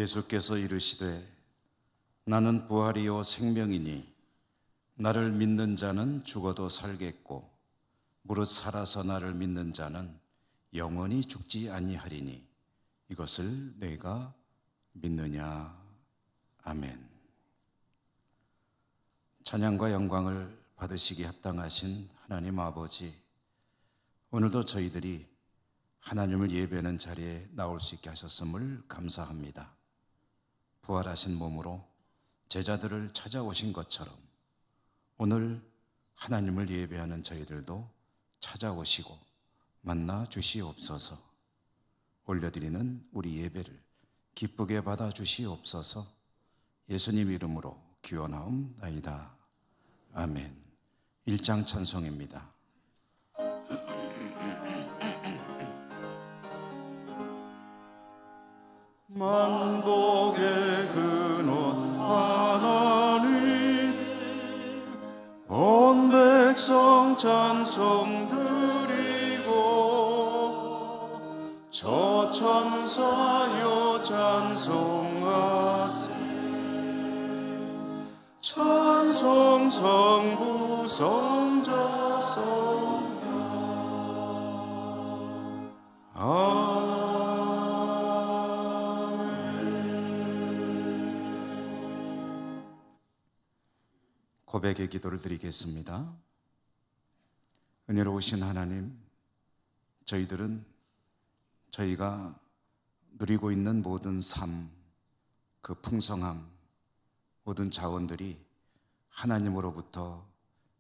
예수께서 이르시되 나는 부활이요 생명이니 나를 믿는 자는 죽어도 살겠고 무릇 살아서 나를 믿는 자는 영원히 죽지 아니하리니 이것을 내가 믿느냐. 아멘. 찬양과 영광을 받으시기 합당하신 하나님 아버지, 오늘도 저희들이 하나님을 예배하는 자리에 나올 수 있게 하셨음을 감사합니다. 부활하신 몸으로 제자들을 찾아오신 것처럼 오늘 하나님을 예배하는 저희들도 찾아오시고 만나 주시옵소서. 올려드리는 우리 예배를 기쁘게 받아 주시옵소서. 예수님 이름으로 기원하옵나이다. 아멘. 1장 찬송입니다. 만복의 근원 하나님, 온 백성 찬송 드리고 저 천사여 찬송하세. 찬송 성부 성자 성령 고백의 기도를 드리겠습니다. 은혜로우신 하나님, 저희가 누리고 있는 모든 삶, 그 풍성함, 모든 자원들이 하나님으로부터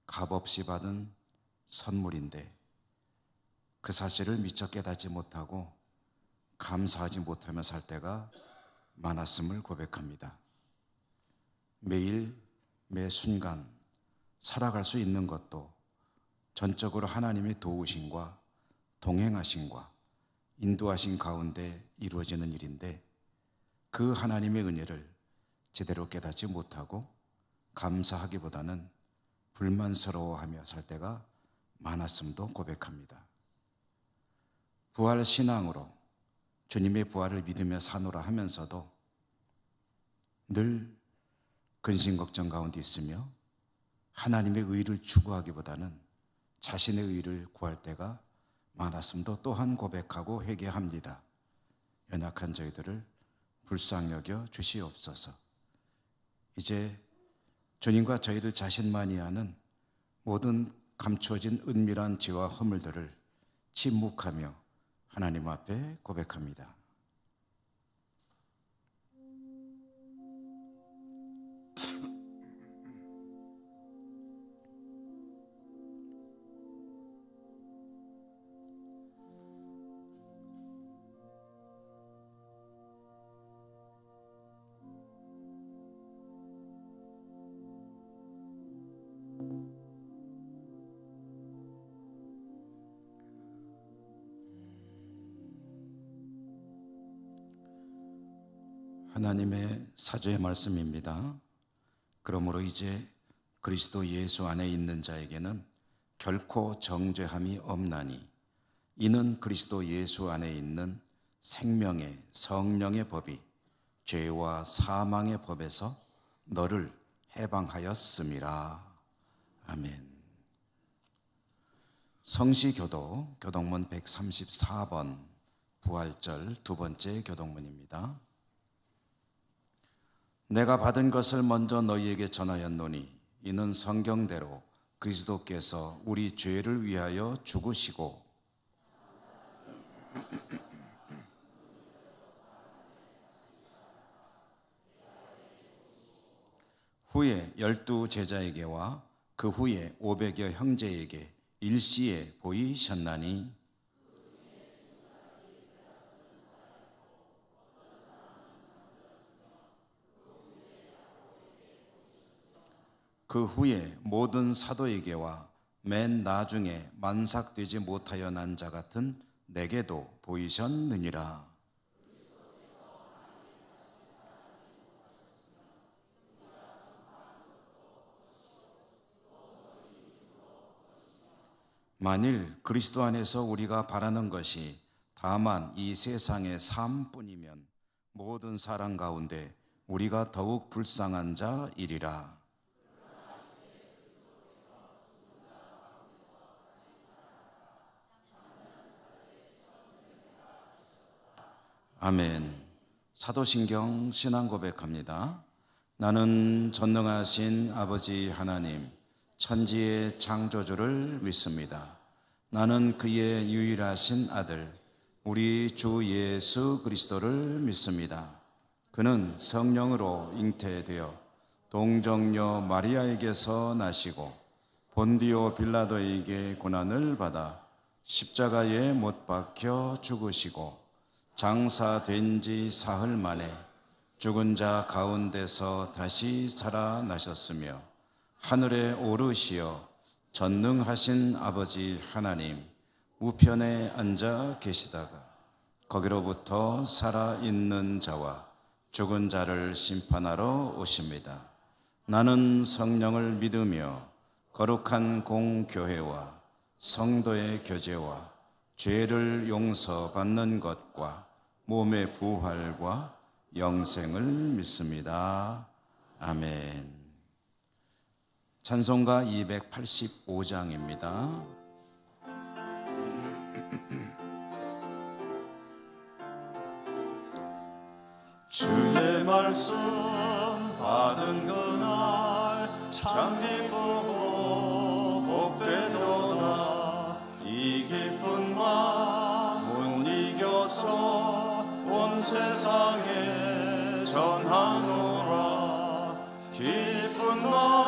값없이 받은 선물인데 그 사실을 미처 깨닫지 못하고 감사하지 못하며 살 때가 많았음을 고백합니다. 매일 매 순간 살아갈 수 있는 것도 전적으로 하나님의 도우심과 동행하심과 인도하신 가운데 이루어지는 일인데 그 하나님의 은혜를 제대로 깨닫지 못하고 감사하기보다는 불만스러워하며 살 때가 많았음도 고백합니다. 부활 신앙으로 주님의 부활을 믿으며 사노라 하면서도 늘 근심 걱정 가운데 있으며 하나님의 의를 추구하기보다는 자신의 의를 구할 때가 많았음도 또한 고백하고 회개합니다. 연약한 저희들을 불쌍히 여겨 주시옵소서. 이제 주님과 저희들 자신만이 아는 모든 감추어진 은밀한 죄와 허물들을 침묵하며 하나님 앞에 고백합니다. 하나님의 사조의 말씀입니다. 그러므로 이제 그리스도 예수 안에 있는 자에게는 결코 정죄함이 없나니 이는 그리스도 예수 안에 있는 생명의 성령의 법이 죄와 사망의 법에서 너를 해방하였음이라. 아멘. 성시교도 교동문 134번 부활절 두 번째 교동문입니다. 내가 받은 것을 먼저 너희에게 전하였노니 이는 성경대로 그리스도께서 우리 죄를 위하여 죽으시고 후에 12 제자에게와 그 후에 500여 형제에게 일시에 보이셨나니 그 후에 모든 사도에게와 맨 나중에 만삭되지 못하여 난 자 같은 내게도 보이셨느니라. 만일 그리스도 안에서 우리가 바라는 것이 다만 이 세상의 삶뿐이면 모든 사람 가운데 우리가 더욱 불쌍한 자이리라. 아멘. 사도신경 신앙 고백합니다. 나는 전능하신 아버지 하나님, 천지의 창조주를 믿습니다. 나는 그의 유일하신 아들, 우리 주 예수 그리스도를 믿습니다. 그는 성령으로 잉태되어 동정녀 마리아에게서 나시고 본디오 빌라도에게 고난을 받아 십자가에 못 박혀 죽으시고 장사된 지 사흘 만에 죽은 자 가운데서 다시 살아나셨으며 하늘에 오르시어 전능하신 아버지 하나님 우편에 앉아 계시다가 거기로부터 살아있는 자와 죽은 자를 심판하러 오십니다. 나는 성령을 믿으며 거룩한 공교회와 성도의 교제와 죄를 용서받는 것과 몸의 부활과 영생을 믿습니다. 아멘. 찬송가 285장입니다. 주의 말씀 받은 그날 참 기쁘고 복되도다. 이 기쁜 마음 못 이겨서 온 세상에 전하노라. 기쁜 날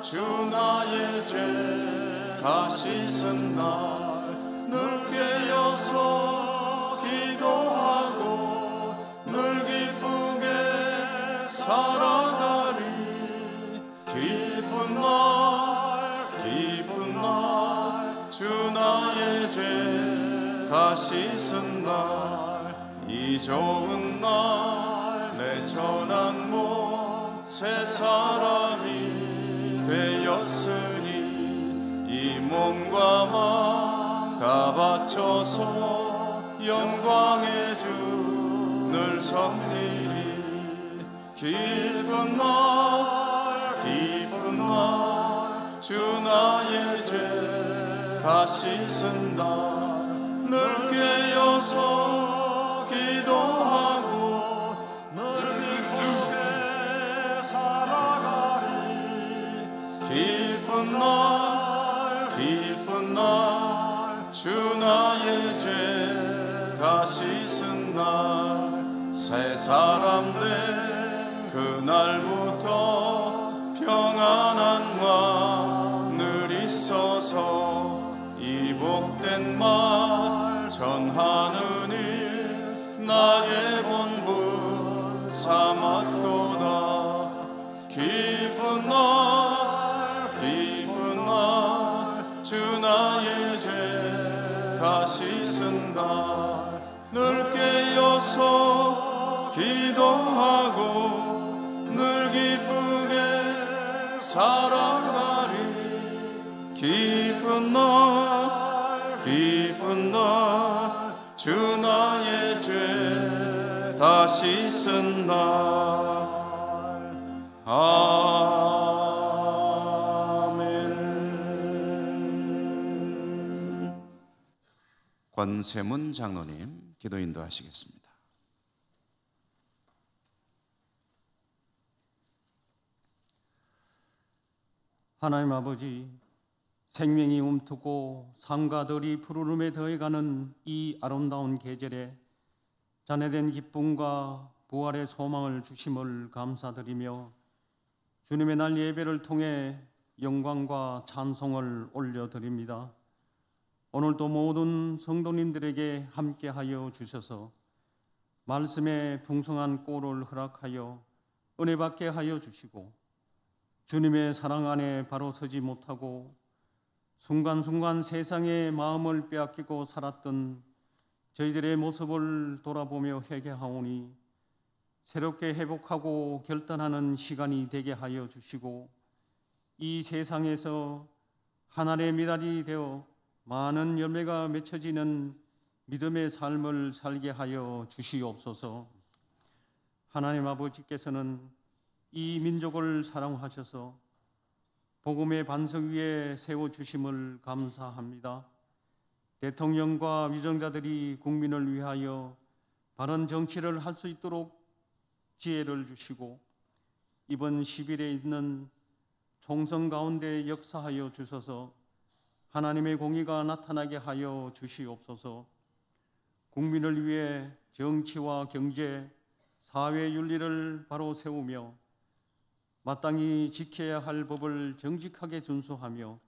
주 나의 죄 다시 쓴 날 늘 깨어서 기도하고 늘 기쁘게 살아가리. 기쁜 날 주 나의 죄 다시 쓴 날 이 좋은 날 내 천한 몸 새 사람이 되었으니 이 몸과 마음 다 바쳐서 영광의 주 늘 섬기리. 기쁜 날 주 나의 죄 다시 쓴 날 늘 깨어서 기도하고 늘 기쁘게 살아가리. 기쁜 날 주 나의 죄 다시 쓴 날 새 사람 된 그날부터 평안한 마음 늘 있어서 이 복된 말 전하는 일 나의 본분 삼았도다. 기쁜 날 주 나의 죄 다시 쓴 날 늘 깨어서 기도하고 늘 기쁘게 살아가리. 기쁜 날 주 나의 죄 다시 쓴 날. 아멘. 권세문 장로님 기도 인도하시겠습니다. 하나님 아버지, 생명이 움트고 삶과 덜이 푸르름에 더해가는 이 아름다운 계절에 자네된 기쁨과 부활의 소망을 주심을 감사드리며 주님의 날 예배를 통해 영광과 찬송을 올려드립니다. 오늘도 모든 성도님들에게 함께하여 주셔서 말씀의 풍성한 꼴을 허락하여 은혜 받게 하여 주시고 주님의 사랑 안에 바로 서지 못하고 순간순간 세상의 마음을 빼앗기고 살았던 저희들의 모습을 돌아보며 회개하오니 새롭게 회복하고 결단하는 시간이 되게 하여 주시고 이 세상에서 하나님의 미랄이 되어 많은 열매가 맺혀지는 믿음의 삶을 살게 하여 주시옵소서. 하나님 아버지께서는 이 민족을 사랑하셔서 복음의 반석 위에 세워주심을 감사합니다. 대통령과 위정자들이 국민을 위하여 바른 정치를 할 수 있도록 지혜를 주시고 이번 10일에 있는 총선 가운데 역사하여 주셔서 하나님의 공의가 나타나게 하여 주시옵소서. 국민을 위해 정치와 경제, 사회 윤리를 바로 세우며 마땅히 지켜야 할 법을 정직하게 준수하며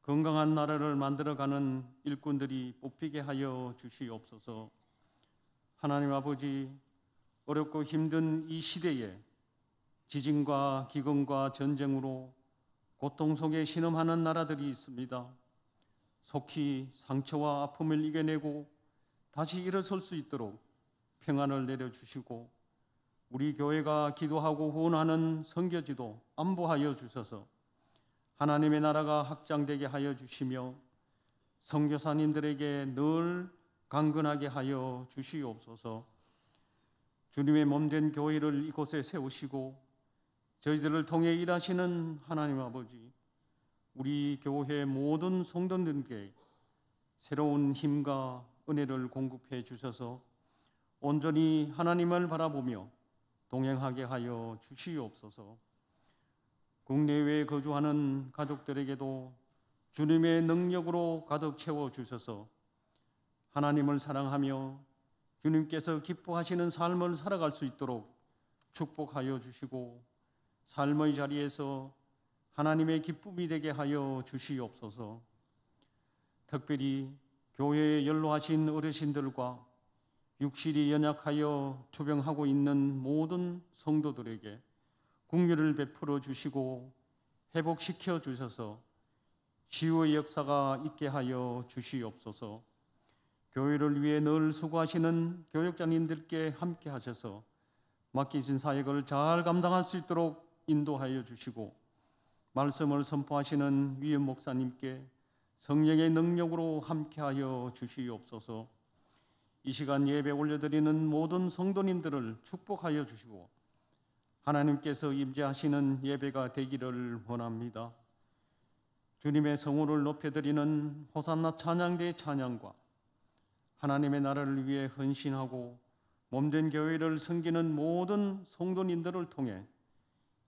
건강한 나라를 만들어가는 일꾼들이 뽑히게 하여 주시옵소서. 하나님 아버지, 어렵고 힘든 이 시대에 지진과 기근과 전쟁으로 고통 속에 신음하는 나라들이 있습니다. 속히 상처와 아픔을 이겨내고 다시 일어설 수 있도록 평안을 내려주시고 우리 교회가 기도하고 후원하는 선교지도 안보하여 주셔서 하나님의 나라가 확장되게 하여 주시며 선교사님들에게 늘 강건하게 하여 주시옵소서. 주님의 몸된 교회를 이곳에 세우시고 저희들을 통해 일하시는 하나님 아버지, 우리 교회 모든 성도들에게 새로운 힘과 은혜를 공급해 주셔서 온전히 하나님을 바라보며 동행하게 하여 주시옵소서. 국내외에 거주하는 가족들에게도 주님의 능력으로 가득 채워 주셔서 하나님을 사랑하며 주님께서 기뻐하시는 삶을 살아갈 수 있도록 축복하여 주시고 삶의 자리에서 하나님의 기쁨이 되게 하여 주시옵소서. 특별히 교회에 연로하신 어르신들과 육실이 연약하여 투병하고 있는 모든 성도들에게 긍휼을 베풀어 주시고 회복시켜 주셔서 치유의 역사가 있게 하여 주시옵소서. 교회를 위해 늘 수고하시는 교육자님들께 함께 하셔서 맡기신 사역을 잘 감당할 수 있도록 인도하여 주시고 말씀을 선포하시는 위원 목사님께 성령의 능력으로 함께하여 주시옵소서. 이 시간 예배 올려드리는 모든 성도님들을 축복하여 주시고 하나님께서 임재하시는 예배가 되기를 원합니다. 주님의 성호를 높여드리는 호산나 찬양대의 찬양과 하나님의 나라를 위해 헌신하고 몸된 교회를 섬기는 모든 성도님들을 통해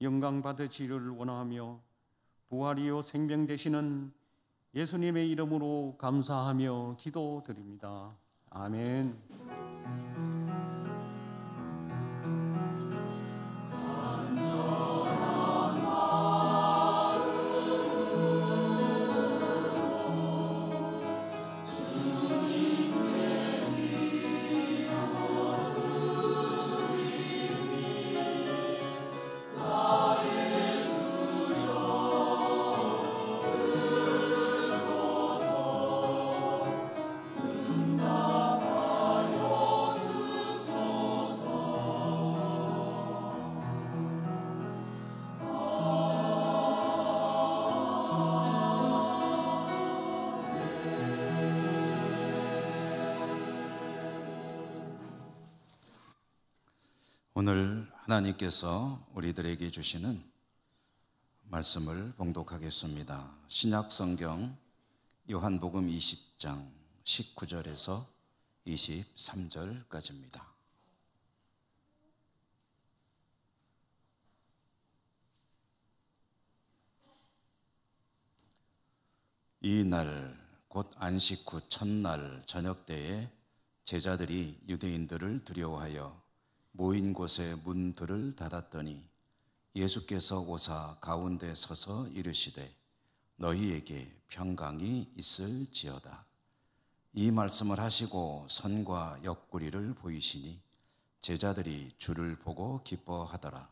영광 받으시기를 원하며 부활이요 생명 되시는 예수님의 이름으로 감사하며 기도드립니다. 아멘. 오늘 하나님께서 우리들에게 주시는 말씀을 봉독하겠습니다. 신약 성경 요한복음 20장 19절에서 23절까지입니다. 이 날 곧 안식 후 첫날 저녁 때에 제자들이 유대인들을 두려워하여 모인 곳에 문들을 닫았더니 예수께서 오사 가운데 서서 이르시되 너희에게 평강이 있을지어다. 이 말씀을 하시고 선과 옆구리를 보이시니 제자들이 주를 보고 기뻐하더라.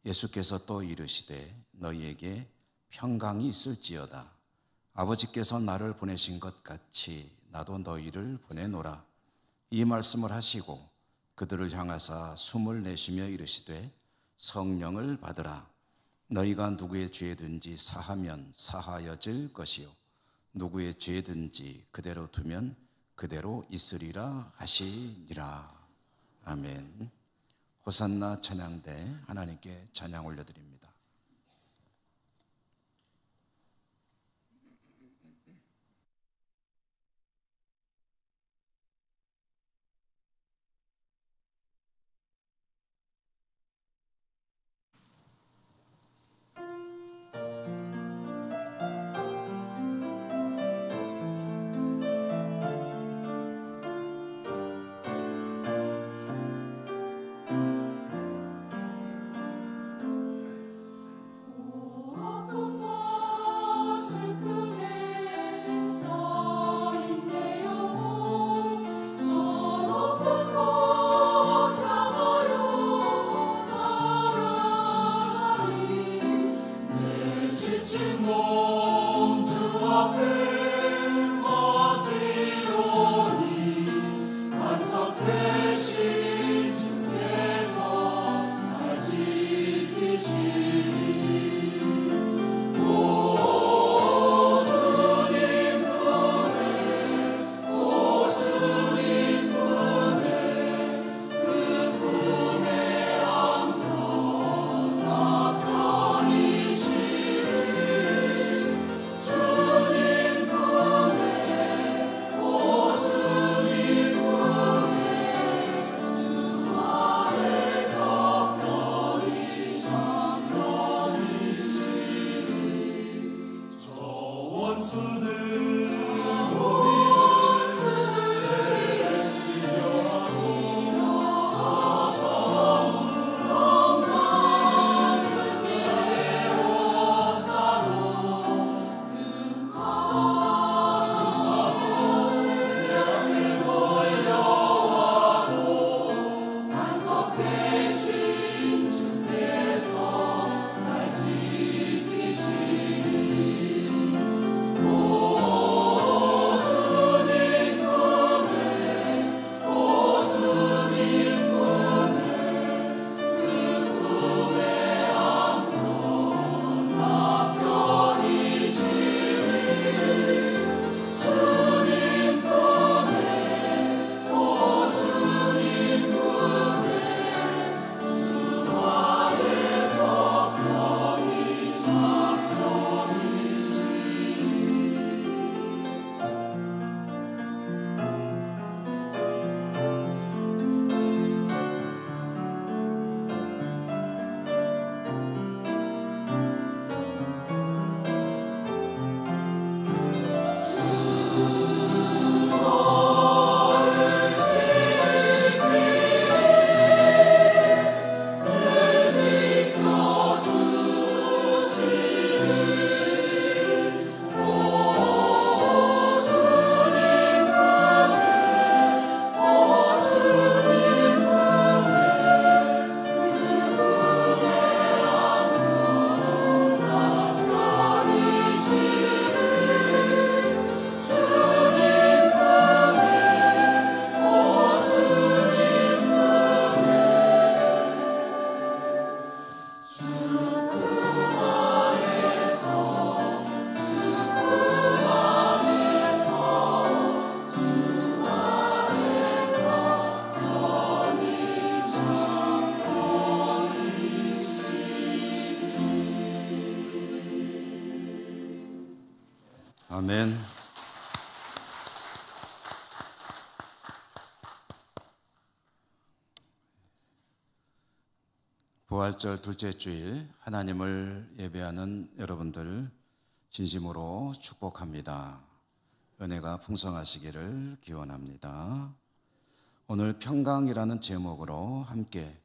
예수께서 또 이르시되 너희에게 평강이 있을지어다. 아버지께서 나를 보내신 것 같이 나도 너희를 보내노라. 이 말씀을 하시고 그들을 향하사 숨을 내쉬며 이르시되 성령을 받으라. 너희가 누구의 죄든지 사하면 사하여질 것이요 누구의 죄든지 그대로 두면 그대로 있으리라 하시니라. 아멘. 호산나 찬양대 하나님께 찬양 올려드립니다. 아멘. 부활절 둘째 주일 하나님을 예배하는 여러분들 진심으로 축복합니다. 은혜가 풍성하시기를 기원합니다. 오늘 평강이라는 제목으로 함께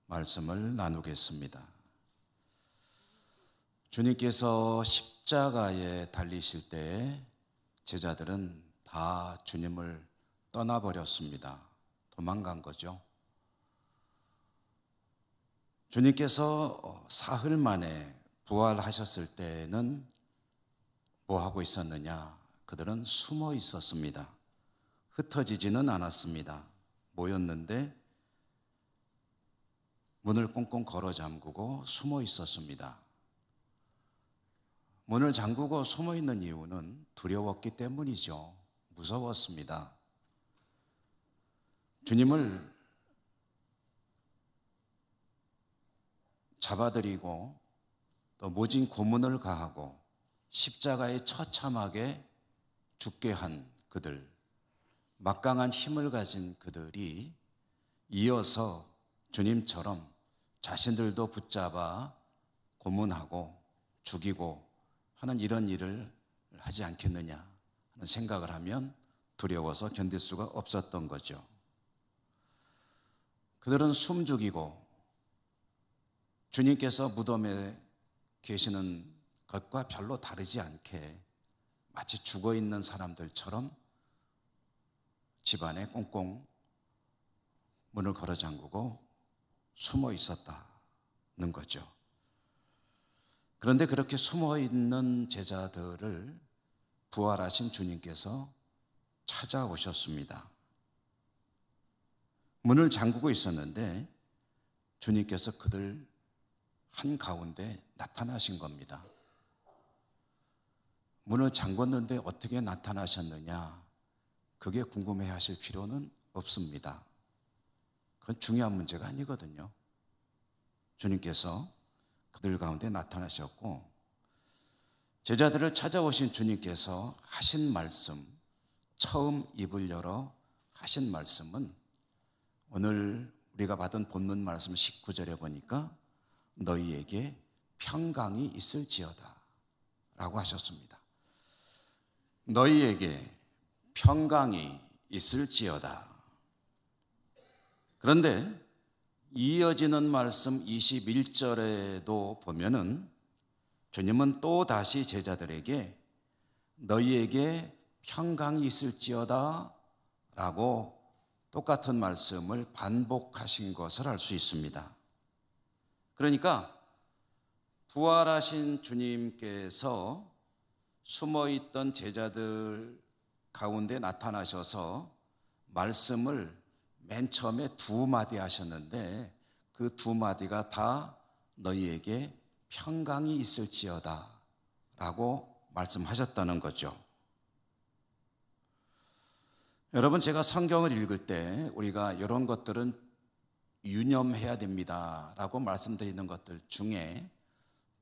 말씀을 나누겠습니다. 주님께서 십자가에 달리실 때 제자들은 다 주님을 떠나버렸습니다. 도망간 거죠. 주님께서 사흘 만에 부활하셨을 때는 뭐 하고 있었느냐? 그들은 숨어 있었습니다. 흩어지지는 않았습니다. 모였는데 문을 꽁꽁 걸어 잠그고 숨어 있었습니다. 문을 잠그고 숨어 있는 이유는 두려웠기 때문이죠. 무서웠습니다. 주님을 잡아들이고 또 모진 고문을 가하고 십자가에 처참하게 죽게 한 그들, 막강한 힘을 가진 그들이 이어서 주님처럼 자신들도 붙잡아 고문하고 죽이고 하는 이런 일을 하지 않겠느냐 하는 생각을 하면 두려워서 견딜 수가 없었던 거죠. 그들은 숨죽이고 주님께서 무덤에 계시는 것과 별로 다르지 않게 마치 죽어있는 사람들처럼 집안에 꽁꽁 문을 걸어 잠그고 숨어 있었다는 거죠. 그런데 그렇게 숨어 있는 제자들을 부활하신 주님께서 찾아오셨습니다. 문을 잠그고 있었는데 주님께서 그들 한가운데 나타나신 겁니다. 문을 잠궜는데 어떻게 나타나셨느냐? 그게 궁금해 하실 필요는 없습니다. 그건 중요한 문제가 아니거든요. 주님께서 그들 가운데 나타나셨고, 제자들을 찾아오신 주님께서 하신 말씀, 처음 입을 열어 하신 말씀은 오늘 우리가 받은 본문 말씀 19절에 보니까 너희에게 평강이 있을지어다 라고 하셨습니다. 너희에게 평강이 있을지어다. 그런데 이어지는 말씀 21절에도 보면은 주님은 또 다시 제자들에게 너희에게 평강이 있을지어다 라고 똑같은 말씀을 반복하신 것을 알 수 있습니다. 그러니까 부활하신 주님께서 숨어있던 제자들 가운데 나타나셔서 말씀을 맨 처음에 두 마디 하셨는데 그 두 마디가 다 너희에게 평강이 있을지어다 라고 말씀하셨다는 거죠. 여러분, 제가 성경을 읽을 때 우리가 이런 것들은 유념해야 됩니다 라고 말씀드리는 것들 중에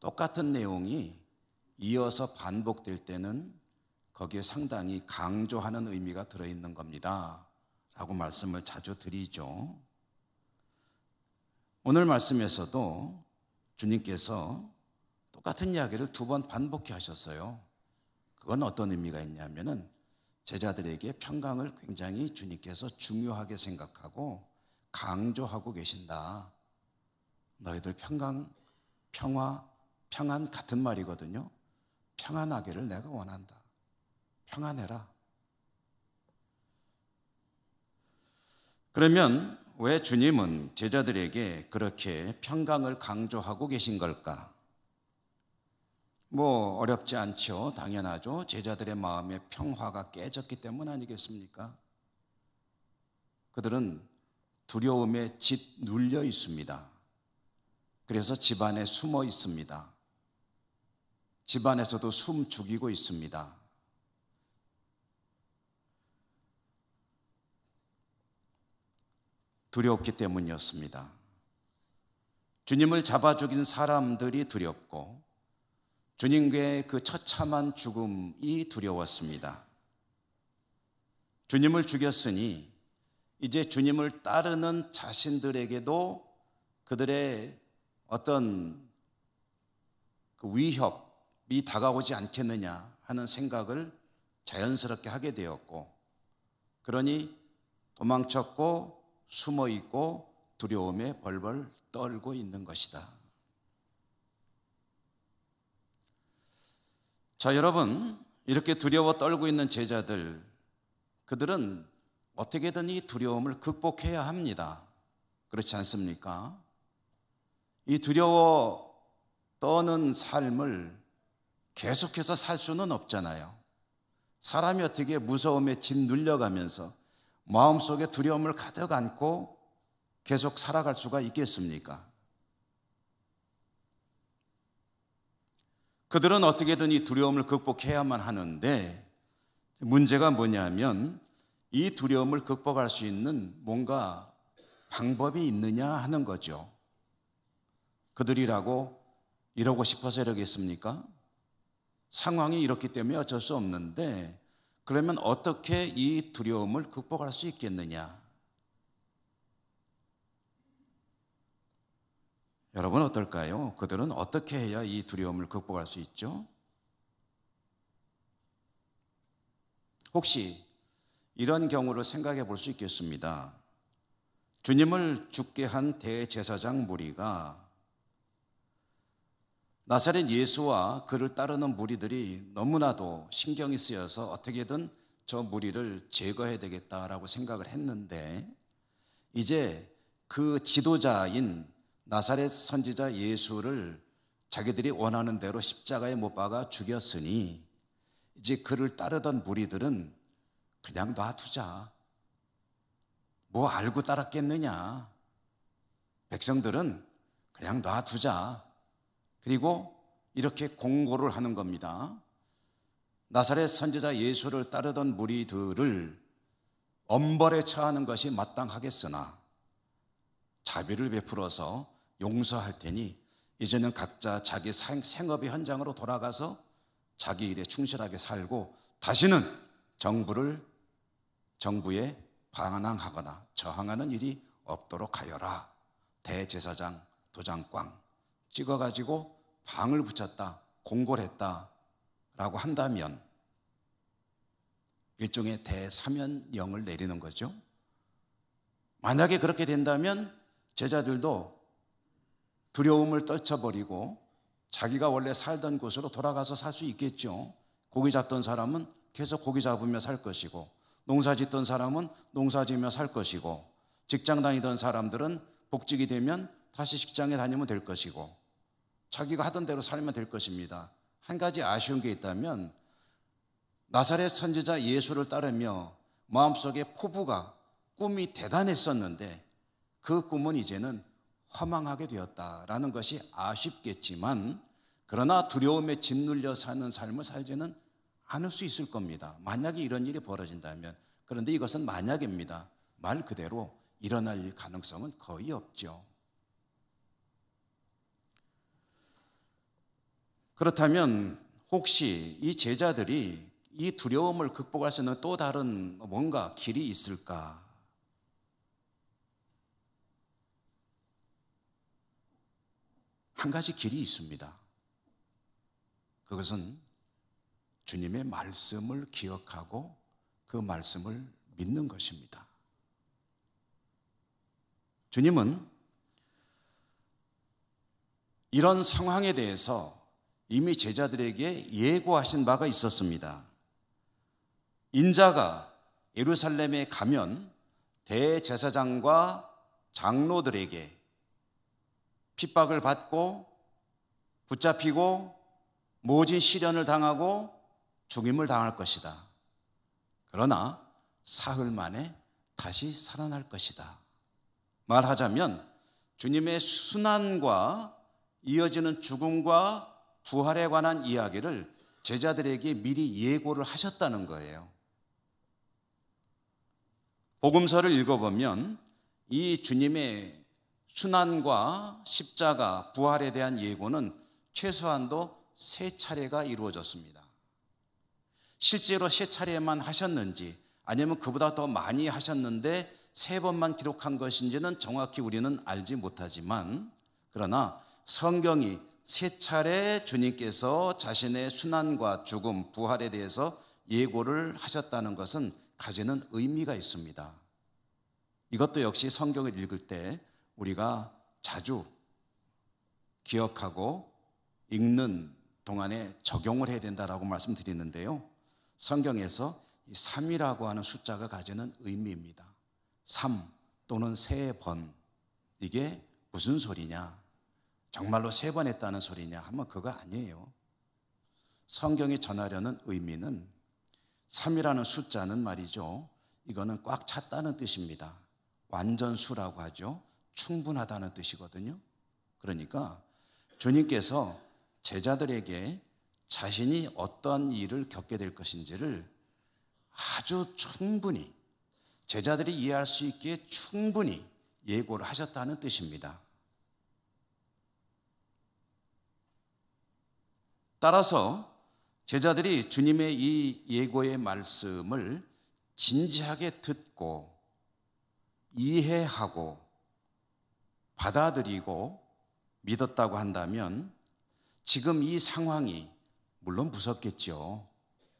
똑같은 내용이 이어서 반복될 때는 거기에 상당히 강조하는 의미가 들어있는 겁니다 라고 말씀을 자주 드리죠. 오늘 말씀에서도 주님께서 똑같은 이야기를 두 번 반복해 하셨어요. 그건 어떤 의미가 있냐면은 제자들에게 평강을 굉장히 주님께서 중요하게 생각하고 강조하고 계신다. 너희들 평강, 평화, 평안 같은 말이거든요. 평안하기를 내가 원한다. 평안해라. 그러면 왜 주님은 제자들에게 그렇게 평강을 강조하고 계신 걸까? 뭐 어렵지 않죠. 당연하죠. 제자들의 마음에 평화가 깨졌기 때문 아니겠습니까? 그들은 두려움에 짓눌려 있습니다. 그래서 집안에 숨어 있습니다. 집안에서도 숨 죽이고 있습니다. 두렵기 때문이었습니다. 주님을 잡아 죽인 사람들이 두렵고 주님의 그 처참한 죽음이 두려웠습니다. 주님을 죽였으니 이제 주님을 따르는 자신들에게도 그들의 어떤 그 위협이 다가오지 않겠느냐 하는 생각을 자연스럽게 하게 되었고, 그러니 도망쳤고 숨어 있고 두려움에 벌벌 떨고 있는 것이다. 자, 여러분, 이렇게 두려워 떨고 있는 제자들, 그들은 어떻게든 이 두려움을 극복해야 합니다. 그렇지 않습니까? 이 두려워 떠는 삶을 계속해서 살 수는 없잖아요. 사람이 어떻게 무서움에 짓눌려가면서 마음속에 두려움을 가득 안고 계속 살아갈 수가 있겠습니까? 그들은 어떻게든 이 두려움을 극복해야만 하는데 문제가 뭐냐면 이 두려움을 극복할 수 있는 뭔가 방법이 있느냐 하는 거죠. 그들이라고 이러고 싶어서 이러겠습니까? 상황이 이렇기 때문에 어쩔 수 없는데, 그러면 어떻게 이 두려움을 극복할 수 있겠느냐? 여러분 어떨까요? 그들은 어떻게 해야 이 두려움을 극복할 수 있죠? 혹시 이런 경우를 생각해 볼 수 있겠습니다. 주님을 죽게 한 대제사장 무리가 나사렛 예수와 그를 따르는 무리들이 너무나도 신경이 쓰여서 어떻게든 저 무리를 제거해야 되겠다라고 생각을 했는데, 이제 그 지도자인 나사렛 선지자 예수를 자기들이 원하는 대로 십자가에 못 박아 죽였으니 이제 그를 따르던 무리들은 그냥 놔두자. 뭐 알고 따랐겠느냐. 백성들은 그냥 놔두자. 그리고 이렇게 공고를 하는 겁니다. 나사렛 선지자 예수를 따르던 무리들을 엄벌에 처하는 것이 마땅하겠으나 자비를 베풀어서 용서할 테니 이제는 각자 자기 생업의 현장으로 돌아가서 자기 일에 충실하게 살고 다시는 정부에 반항하거나 저항하는 일이 없도록 하여라. 대제사장 도장꽝 찍어가지고 방을 붙였다, 공고를 했다라고 한다면 일종의 대사면령을 내리는 거죠. 만약에 그렇게 된다면 제자들도 두려움을 떨쳐버리고 자기가 원래 살던 곳으로 돌아가서 살 수 있겠죠. 고기 잡던 사람은 계속 고기 잡으며 살 것이고, 농사 짓던 사람은 농사 지으며 살 것이고, 직장 다니던 사람들은 복직이 되면 다시 직장에 다니면 될 것이고, 자기가 하던 대로 살면 될 것입니다. 한 가지 아쉬운 게 있다면 나사렛 선지자 예수를 따르며 마음속에 포부가, 꿈이 대단했었는데 그 꿈은 이제는 허망하게 되었다라는 것이 아쉽겠지만, 그러나 두려움에 짓눌려 사는 삶을 살지는 않을 수 있을 겁니다. 만약에 이런 일이 벌어진다면. 그런데 이것은 만약입니다. 말 그대로 일어날 가능성은 거의 없죠. 그렇다면 혹시 이 제자들이 이 두려움을 극복할 수 있는 또 다른 뭔가 길이 있을까? 한 가지 길이 있습니다. 그것은 주님의 말씀을 기억하고 그 말씀을 믿는 것입니다. 주님은 이런 상황에 대해서 이미 제자들에게 예고하신 바가 있었습니다. 인자가 예루살렘에 가면 대제사장과 장로들에게 핍박을 받고 붙잡히고 모진 시련을 당하고 죽임을 당할 것이다. 그러나 사흘 만에 다시 살아날 것이다. 말하자면 주님의 순환과 이어지는 죽음과 부활에 관한 이야기를 제자들에게 미리 예고를 하셨다는 거예요. 복음서를 읽어보면 이 주님의 순환과 십자가, 부활에 대한 예고는 최소한도 3차례가 이루어졌습니다. 실제로 3차례만 하셨는지 아니면 그보다 더 많이 하셨는데 3번만 기록한 것인지는 정확히 우리는 알지 못하지만, 그러나 성경이 3차례 주님께서 자신의 순환과 죽음, 부활에 대해서 예고를 하셨다는 것은 가지는 의미가 있습니다. 이것도 역시 성경을 읽을 때 우리가 자주 기억하고 읽는 동안에 적용을 해야 된다라고 말씀드리는데요. 성경에서 이 3이라고 하는 숫자가 가지는 의미입니다. 3 또는 3번. 이게 무슨 소리냐? 정말로 3번 했다는 소리냐 하면 그거 아니에요. 성경이 전하려는 의미는 3이라는 숫자는 말이죠, 이거는 꽉 찼다는 뜻입니다. 완전수라고 하죠. 충분하다는 뜻이거든요. 그러니까 주님께서 제자들에게 자신이 어떤 일을 겪게 될 것인지를 아주 충분히 제자들이 이해할 수 있기에 충분히 예고를 하셨다는 뜻입니다. 따라서 제자들이 주님의 이 예고의 말씀을 진지하게 듣고 이해하고 받아들이고 믿었다고 한다면 지금 이 상황이 물론 무섭겠죠.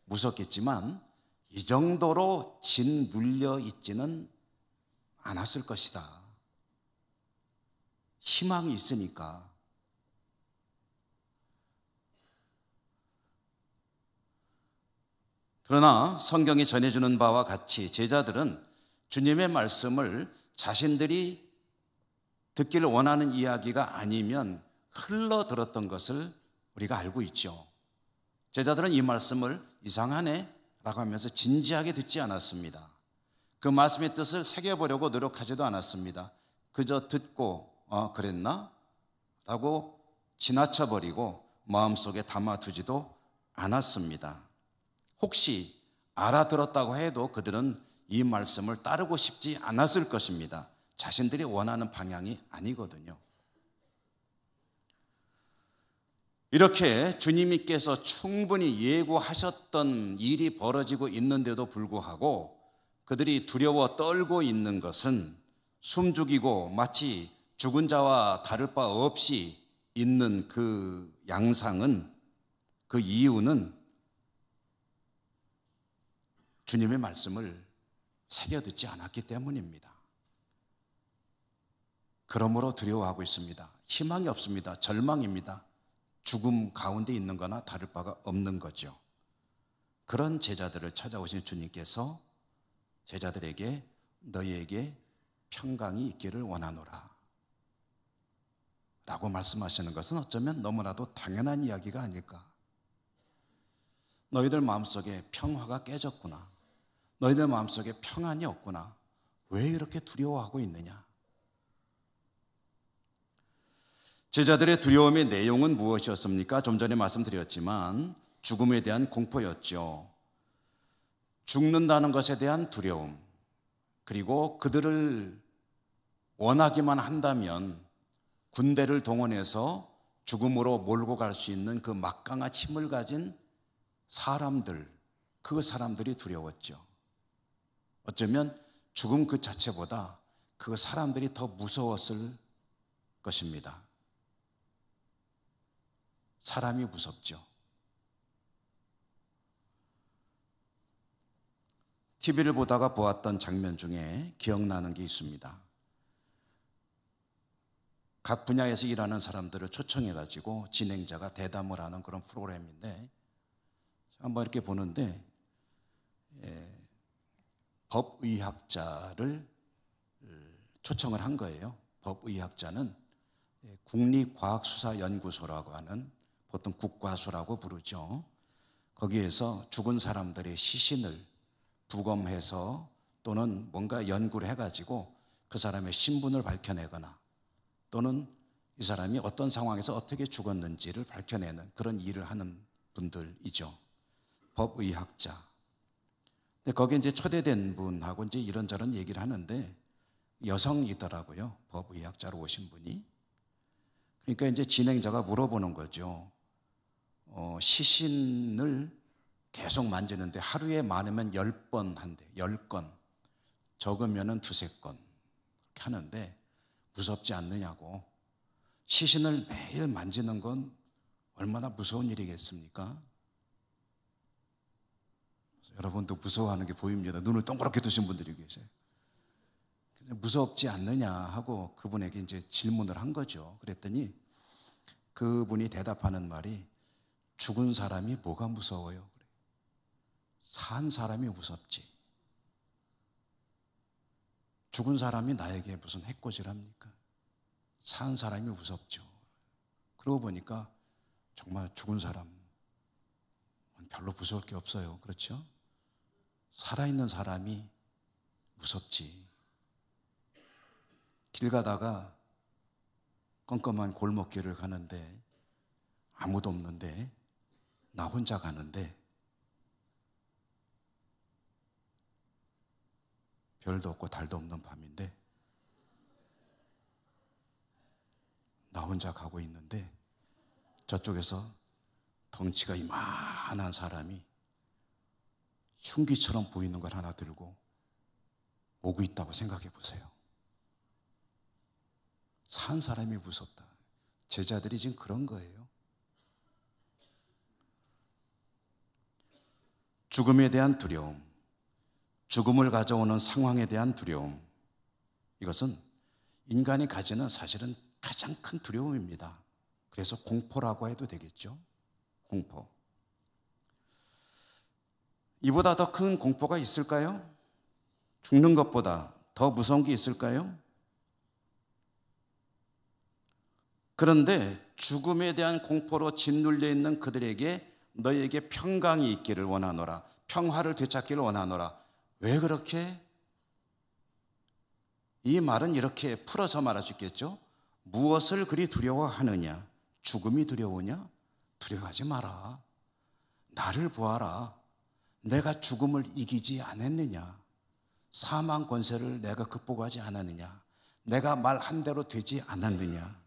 무섭겠지만 이 정도로 짓눌려 있지는 않았을 것이다. 희망이 있으니까. 그러나 성경이 전해주는 바와 같이 제자들은 주님의 말씀을 자신들이 듣기를 원하는 이야기가 아니면 흘러 들었던 것을 우리가 알고 있죠. 제자들은 이 말씀을 이상하네 라고 하면서 진지하게 듣지 않았습니다. 그 말씀의 뜻을 새겨보려고 노력하지도 않았습니다. 그저 듣고 그랬나? 라고 지나쳐버리고 마음속에 담아두지도 않았습니다. 혹시 알아들었다고 해도 그들은 이 말씀을 따르고 싶지 않았을 것입니다. 자신들이 원하는 방향이 아니거든요. 이렇게 주님께서 충분히 예고하셨던 일이 벌어지고 있는데도 불구하고 그들이 두려워 떨고 있는 것은 숨죽이고 마치 죽은 자와 다를 바 없이 있는 그 양상은, 그 이유는 주님의 말씀을 새겨듣지 않았기 때문입니다. 그러므로 두려워하고 있습니다. 희망이 없습니다. 절망입니다. 죽음 가운데 있는 거나 다를 바가 없는 거죠. 그런 제자들을 찾아오신 주님께서 제자들에게 너희에게 평강이 있기를 원하노라 라고 말씀하시는 것은 어쩌면 너무나도 당연한 이야기가 아닐까. 너희들 마음속에 평화가 깨졌구나. 너희들 마음속에 평안이 없구나. 왜 이렇게 두려워하고 있느냐. 제자들의 두려움의 내용은 무엇이었습니까? 좀 전에 말씀드렸지만 죽음에 대한 공포였죠. 죽는다는 것에 대한 두려움, 그리고 그들을 원하기만 한다면 군대를 동원해서 죽음으로 몰고 갈 수 있는 그 막강한 힘을 가진 사람들, 그 사람들이 두려웠죠. 어쩌면 죽음 그 자체보다 그 사람들이 더 무서웠을 것입니다. 사람이 무섭죠. TV를 보다가 보았던 장면 중에 기억나는 게 있습니다. 각 분야에서 일하는 사람들을 초청해가지고 진행자가 대담을 하는 그런 프로그램인데 한번 이렇게 보는데 법의학자를 초청을 한 거예요. 법의학자는 국립과학수사연구소라고 하는, 보통 국과수라고 부르죠. 거기에서 죽은 사람들의 시신을 부검해서 또는 뭔가 연구를 해가지고 그 사람의 신분을 밝혀내거나 또는 이 사람이 어떤 상황에서 어떻게 죽었는지를 밝혀내는 그런 일을 하는 분들이죠. 법의학자. 근데 거기에 이제 초대된 분하고 이제 이런저런 얘기를 하는데 여성이더라고요. 법의학자로 오신 분이. 그러니까 이제 진행자가 물어보는 거죠. 시신을 계속 만지는데 하루에 많으면 10번 한대. 10건. 적으면은 2-3건. 그렇게 하는데 무섭지 않느냐고. 시신을 매일 만지는 건 얼마나 무서운 일이겠습니까? 여러분도 무서워하는 게 보입니다. 눈을 동그랗게 뜨신 분들이 계세요. 무섭지 않느냐 하고 그분에게 이제 질문을 한 거죠. 그랬더니 그분이 대답하는 말이 죽은 사람이 뭐가 무서워요? 산 사람이 무섭지. 죽은 사람이 나에게 무슨 해코지랍니까? 산 사람이 무섭죠. 그러고 보니까 정말 죽은 사람은 별로 무서울 게 없어요. 그렇죠? 살아있는 사람이 무섭지. 길 가다가 껌껌한 골목길을 가는데 아무도 없는데 나 혼자 가는데 별도 없고 달도 없는 밤인데 나 혼자 가고 있는데 저쪽에서 덩치가 이만한 사람이 흉기처럼 보이는 걸 하나 들고 오고 있다고 생각해 보세요. 산 사람이 무섭다. 제자들이 지금 그런 거예요. 죽음에 대한 두려움, 죽음을 가져오는 상황에 대한 두려움, 이것은 인간이 가지는 사실은 가장 큰 두려움입니다. 그래서 공포라고 해도 되겠죠. 공포. 이보다 더 큰 공포가 있을까요? 죽는 것보다 더 무서운 게 있을까요? 그런데 죽음에 대한 공포로 짓눌려 있는 그들에게 너희에게 평강이 있기를 원하노라, 평화를 되찾기를 원하노라. 왜 그렇게? 이 말은 이렇게 풀어서 말할 수 있겠죠. 무엇을 그리 두려워하느냐? 죽음이 두려우냐? 두려워하지 마라. 나를 보아라. 내가 죽음을 이기지 않았느냐? 사망 권세를 내가 극복하지 않았느냐? 내가 말한 대로 되지 않았느냐?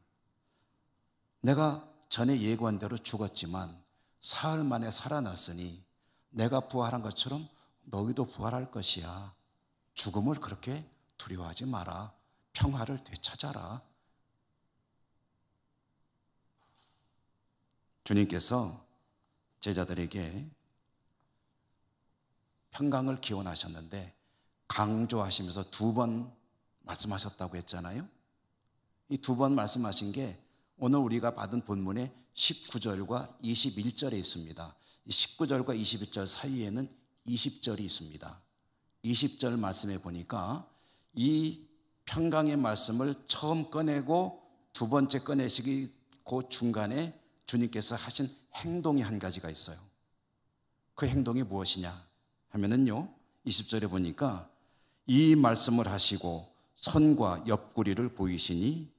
내가 전에 예고한 대로 죽었지만 사흘 만에 살아났으니 내가 부활한 것처럼 너희도 부활할 것이야. 죽음을 그렇게 두려워하지 마라. 평화를 되찾아라. 주님께서 제자들에게 평강을 기원하셨는데 강조하시면서 2번 말씀하셨다고 했잖아요. 이 2번 말씀하신 게 오늘 우리가 받은 본문의 19절과 21절에 있습니다. 이 19절과 21절 사이에는 20절이 있습니다. 20절 말씀에 보니까 이 평강의 말씀을 처음 꺼내고 2번째 꺼내시기 그 중간에 주님께서 하신 행동이 한 가지가 있어요. 그 행동이 무엇이냐 하면은요, 20절에 보니까 이 말씀을 하시고 손과 옆구리를 보이시니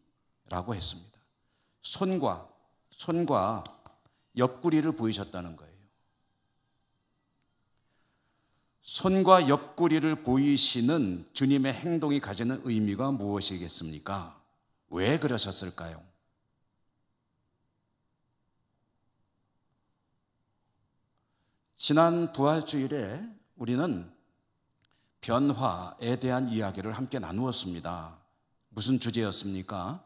라고 했습니다. 손과 옆구리를 보이셨다는 거예요. 손과 옆구리를 보이시는 주님의 행동이 가지는 의미가 무엇이겠습니까? 왜 그러셨을까요? 지난 부활주일에 우리는 변화에 대한 이야기를 함께 나누었습니다. 무슨 주제였습니까?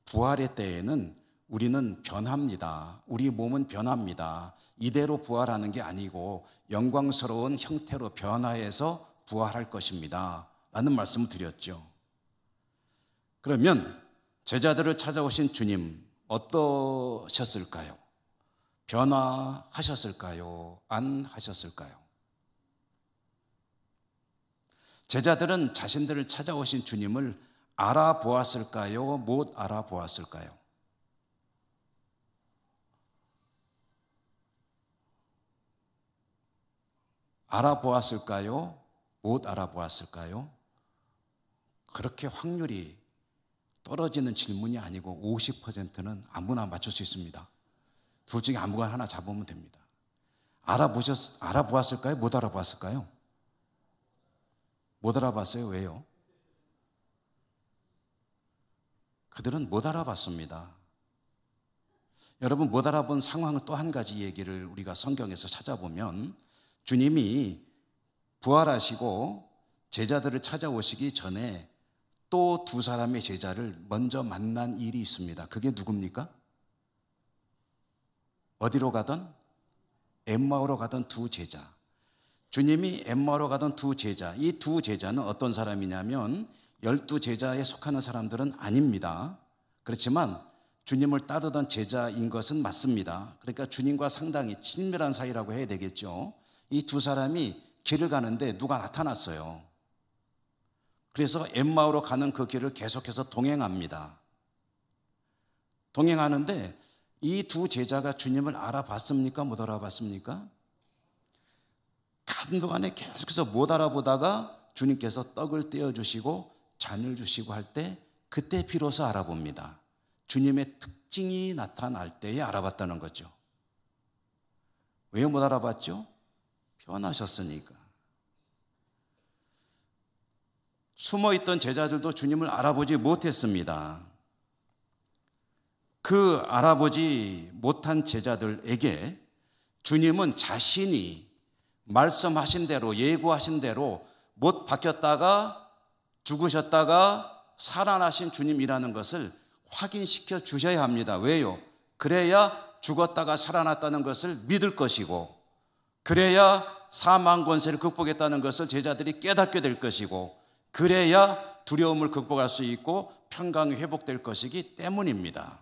부활의 때에는 우리는 변합니다. 우리 몸은 변합니다. 이대로 부활하는 게 아니고 영광스러운 형태로 변화해서 부활할 것입니다. 라는 말씀을 드렸죠. 그러면 제자들을 찾아오신 주님 어떠셨을까요? 변화하셨을까요? 안 하셨을까요? 제자들은 자신들을 찾아오신 주님을 알아보았을까요? 못 알아보았을까요? 알아보았을까요? 못 알아보았을까요? 그렇게 확률이 떨어지는 질문이 아니고 50%는 아무나 맞출 수 있습니다. 둘 중에 아무거나 하나 잡으면 됩니다. 알아보았을까요? 못 알아보았을까요? 못 알아봤어요. 왜요? 그들은 못 알아봤습니다. 여러분, 못 알아본 상황을 또 한 가지 얘기를 우리가 성경에서 찾아보면 주님이 부활하시고 제자들을 찾아오시기 전에 또 2사람의 제자를 먼저 만난 일이 있습니다. 그게 누굽니까? 어디로 가던? 엠마오로 가던 2 제자. 주님이 엠마오로 가던 2 제자, 이 2 제자는 어떤 사람이냐면 12 제자에 속하는 사람들은 아닙니다. 그렇지만 주님을 따르던 제자인 것은 맞습니다. 그러니까 주님과 상당히 친밀한 사이라고 해야 되겠죠. 이 2 사람이 길을 가는데 누가 나타났어요. 그래서 엠마오로 가는 그 길을 계속해서 동행합니다. 동행하는데 이 2 제자가 주님을 알아봤습니까? 못 알아봤습니까? 한동안에 계속해서 못 알아보다가 주님께서 떡을 떼어주시고 잔을 주시고 할 때 그때 비로소 알아봅니다. 주님의 특징이 나타날 때에 알아봤다는 거죠. 왜 못 알아봤죠? 변하셨으니까. 숨어있던 제자들도 주님을 알아보지 못했습니다. 그 알아보지 못한 제자들에게 주님은 자신이 말씀하신 대로, 예고하신 대로 못 박혔다가 죽으셨다가 살아나신 주님이라는 것을 확인시켜 주셔야 합니다. 왜요? 그래야 죽었다가 살아났다는 것을 믿을 것이고, 그래야 사망 권세를 극복했다는 것을 제자들이 깨닫게 될 것이고, 그래야 두려움을 극복할 수 있고 평강이 회복될 것이기 때문입니다.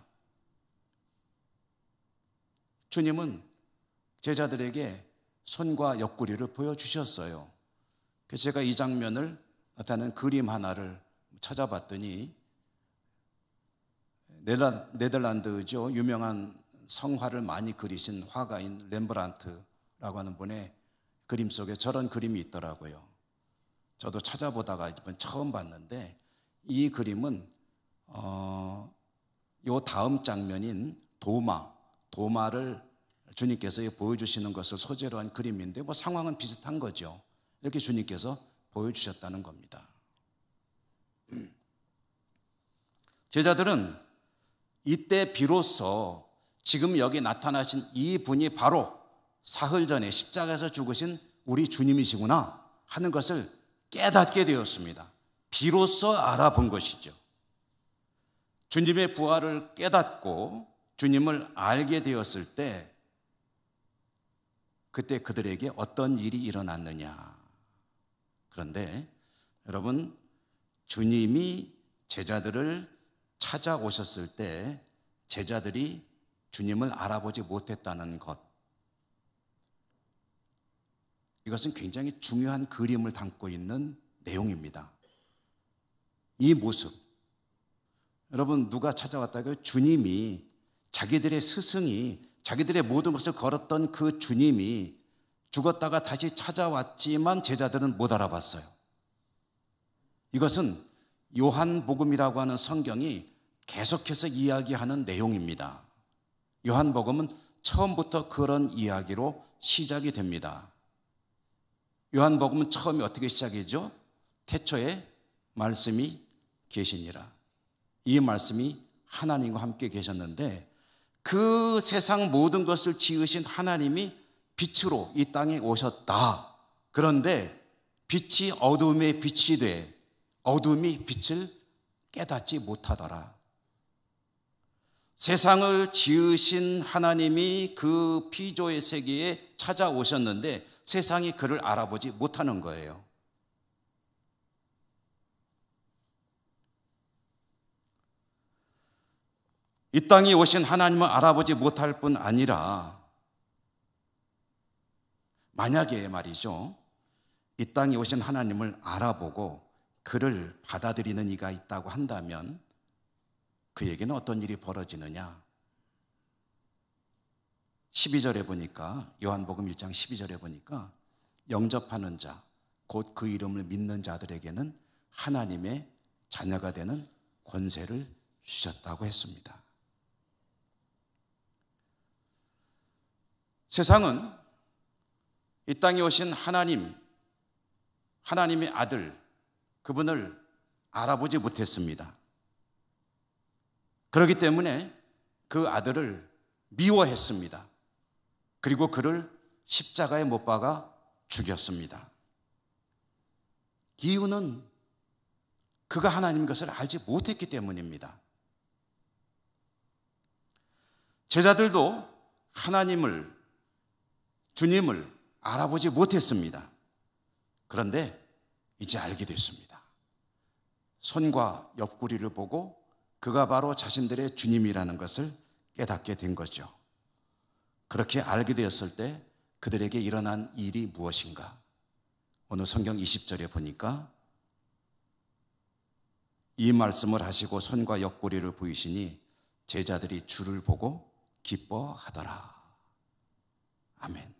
주님은 제자들에게 손과 옆구리를 보여주셨어요. 그래서 제가 이 장면을 나타내는 그림 하나를 찾아봤더니 네덜란드죠. 유명한 성화를 많이 그리신 화가인 렘브란트라고 하는 분의 그림 속에 저런 그림이 있더라고요. 저도 찾아보다가 이번 처음 봤는데, 이 그림은 요 다음 장면인 도마를 주님께서 보여주시는 것을 소재로 한 그림인데, 뭐 상황은 비슷한 거죠. 이렇게 주님께서 보여주셨다는 겁니다. 제자들은 이때 비로소 지금 여기 나타나신 이 분이 바로 사흘 전에 십자가에서 죽으신 우리 주님이시구나 하는 것을 깨닫게 되었습니다. 비로소 알아본 것이죠. 주님의 부활을 깨닫고 주님을 알게 되었을 때, 그때 그들에게 어떤 일이 일어났느냐. 그런데 여러분, 주님이 제자들을 찾아오셨을 때 제자들이 주님을 알아보지 못했다는 것, 이것은 굉장히 중요한 그림을 담고 있는 내용입니다. 이 모습, 여러분, 누가 찾아왔다고요? 주님이, 자기들의 스승이, 자기들의 모든 것을 걸었던 그 주님이 죽었다가 다시 찾아왔지만 제자들은 못 알아봤어요. 이것은 요한복음이라고 하는 성경이 계속해서 이야기하는 내용입니다. 요한복음은 처음부터 그런 이야기로 시작이 됩니다. 요한복음은 처음에 어떻게 시작이죠? 태초에 말씀이 계시니라. 이 말씀이 하나님과 함께 계셨는데, 그 세상 모든 것을 지으신 하나님이 빛으로 이 땅에 오셨다. 그런데 빛이 어둠의 빛이 돼 어둠이 빛을 깨닫지 못하더라. 세상을 지으신 하나님이 그 피조의 세계에 찾아오셨는데 세상이 그를 알아보지 못하는 거예요. 이 땅에 오신 하나님을 알아보지 못할 뿐 아니라, 만약에 말이죠, 이 땅에 오신 하나님을 알아보고 그를 받아들이는 이가 있다고 한다면 그에게는 어떤 일이 벌어지느냐? 12절에 보니까, 요한복음 1장 12절에 보니까 영접하는 자, 곧 그 이름을 믿는 자들에게는 하나님의 자녀가 되는 권세를 주셨다고 했습니다. 세상은 이 땅에 오신 하나님, 하나님의 아들, 그분을 알아보지 못했습니다. 그렇기 때문에 그 아들을 미워했습니다. 그리고 그를 십자가에 못 박아 죽였습니다. 이유는 그가 하나님인 것을 알지 못했기 때문입니다. 제자들도 하나님을, 주님을 알아보지 못했습니다. 그런데 이제 알게 됐습니다. 손과 옆구리를 보고 그가 바로 자신들의 주님이라는 것을 깨닫게 된 거죠. 그렇게 알게 되었을 때 그들에게 일어난 일이 무엇인가? 오늘 성경 20절에 보니까 이 말씀을 하시고 손과 옆구리를 보이시니 제자들이 주를 보고 기뻐하더라. 아멘.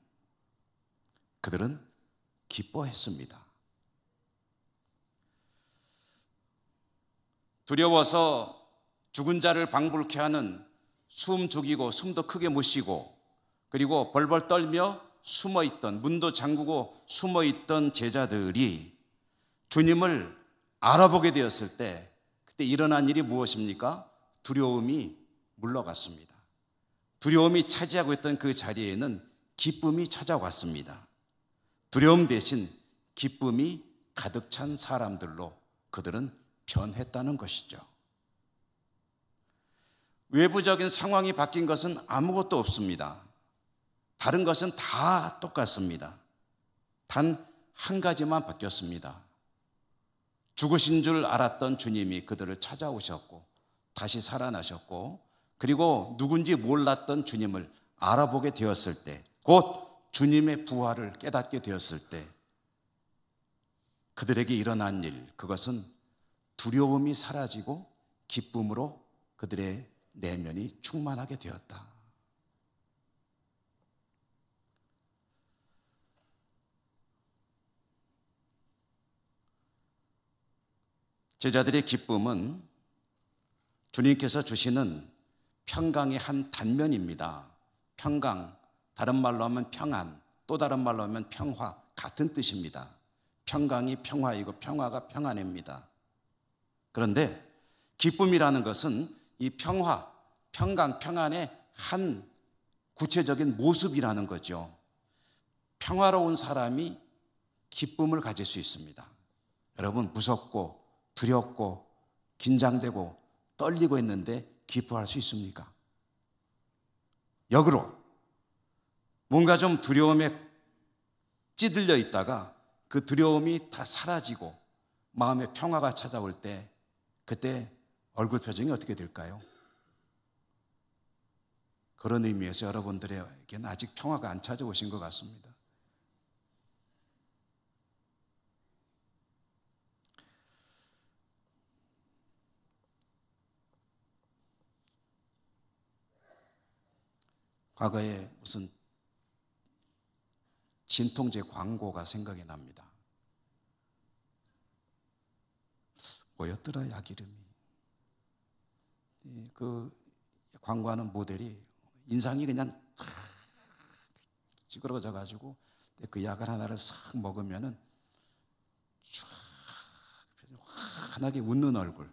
그들은 기뻐했습니다. 두려워서 죽은 자를 방불케 하는, 숨 죽이고 숨도 크게 못 쉬고 그리고 벌벌 떨며 숨어있던, 문도 잠그고 숨어있던 제자들이 주님을 알아보게 되었을 때 그때 일어난 일이 무엇입니까? 두려움이 물러갔습니다. 두려움이 차지하고 있던 그 자리에는 기쁨이 찾아왔습니다. 두려움 대신 기쁨이 가득 찬 사람들로 그들은 변했다는 것이죠. 외부적인 상황이 바뀐 것은 아무것도 없습니다. 다른 것은 다 똑같습니다. 단 한 가지만 바뀌었습니다. 죽으신 줄 알았던 주님이 그들을 찾아오셨고 다시 살아나셨고, 그리고 누군지 몰랐던 주님을 알아보게 되었을 때, 곧 주님의 부활을 깨닫게 되었을 때 그들에게 일어난 일, 그것은 두려움이 사라지고 기쁨으로 그들의 내면이 충만하게 되었다. 제자들의 기쁨은 주님께서 주시는 평강의 한 단면입니다. 평강, 다른 말로 하면 평안, 또 다른 말로 하면 평화, 같은 뜻입니다. 평강이 평화이고 평화가 평안입니다. 그런데 기쁨이라는 것은 이 평화, 평강, 평안의 한 구체적인 모습이라는 거죠. 평화로운 사람이 기쁨을 가질 수 있습니다. 여러분, 무섭고 두렵고 긴장되고 떨리고 있는데 기뻐할 수 있습니까? 역으로 뭔가 좀 두려움에 찌들려 있다가 그 두려움이 다 사라지고 마음의 평화가 찾아올 때 그때 얼굴 표정이 어떻게 될까요? 그런 의미에서 여러분들에게는 아직 평화가 안 찾아오신 것 같습니다. 과거에 무슨 진통제 광고가 생각이 납니다. 뭐였더라, 약 이름이. 그 광고하는 모델이 인상이 그냥 찌그러져 가지고 그 약을 하나를 싹 먹으면은 쫙 환하게 웃는 얼굴.